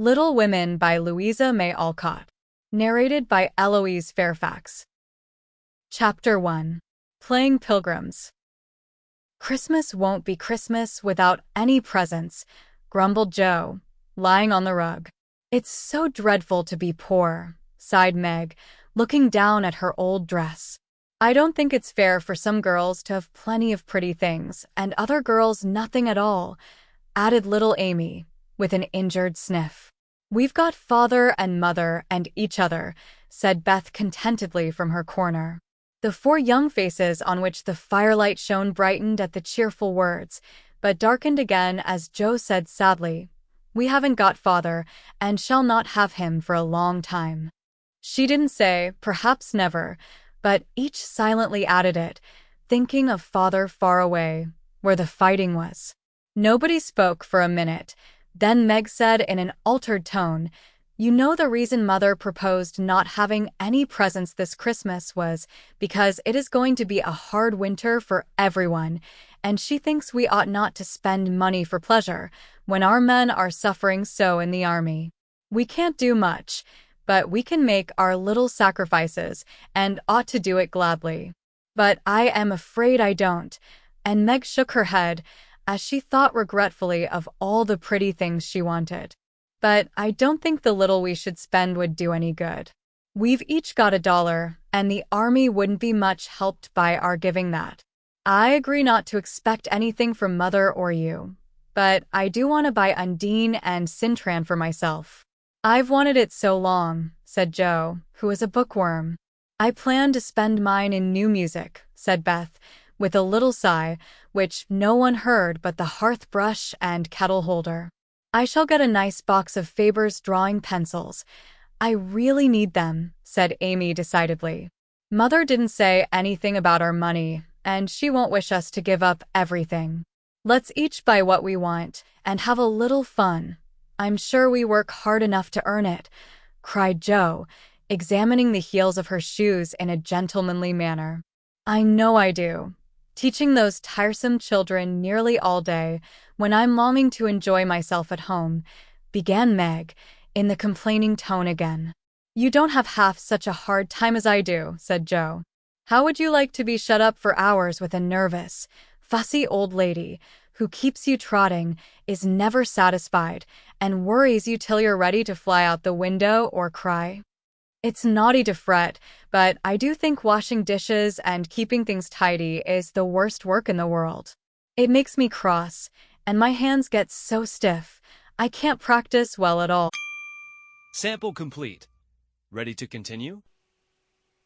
Little Women by Louisa May Alcott. Narrated by Eloise Fairfax. Chapter 1. Playing Pilgrims. "Christmas won't be Christmas without any presents," grumbled Joe, lying on the rug. "It's so dreadful to be poor," sighed Meg, looking down at her old dress. "I don't think it's fair for some girls to have plenty of pretty things and other girls nothing at all," added little Amy, with an injured sniff. "We've got father and mother and each other," said Beth contentedly from her corner. The four young faces on which the firelight shone brightened at the cheerful words, but darkened again as Joe said sadly, "We haven't got father, and shall not have him for a long time." She didn't say, "Perhaps never," but each silently added it, thinking of father far away, where the fighting was. Nobody spoke for a minute. Then Meg said in an altered tone, "You know the reason Mother proposed not having any presents this Christmas was because it is going to be a hard winter for everyone, and she thinks we ought not to spend money for pleasure when our men are suffering so in the army. We can't do much, but we can make our little sacrifices and ought to do it gladly. But I am afraid I don't," and Meg shook her head as she thought regretfully of all the pretty things she wanted. "But I don't think the little we should spend would do any good. We've each got $1, and the army wouldn't be much helped by our giving that. I agree not to expect anything from Mother or you, but I do want to buy Undine and Cintran for myself." "I've wanted it so long," said Joe, who was a bookworm. "I plan to spend mine in new music," said Beth, with a little sigh, which no one heard but the hearth brush and kettle holder. "I shall get a nice box of Faber's drawing pencils. I really need them," said Amy decidedly. "Mother didn't say anything about our money, and she won't wish us to give up everything. Let's each buy what we want and have a little fun. I'm sure we work hard enough to earn it," cried Joe, examining the heels of her shoes in a gentlemanly manner. "I know I do. Teaching those tiresome children nearly all day, when I'm longing to enjoy myself at home," began Meg, in the complaining tone again. "You don't have half such a hard time as I do," said Joe. "How would you like to be shut up for hours with a nervous, fussy old lady who keeps you trotting, is never satisfied, and worries you till you're ready to fly out the window or cry? It's naughty to fret, but I do think washing dishes and keeping things tidy is the worst work in the world. It makes me cross, and my hands get so stiff, I can't practice well at all." Sample complete. Ready to continue?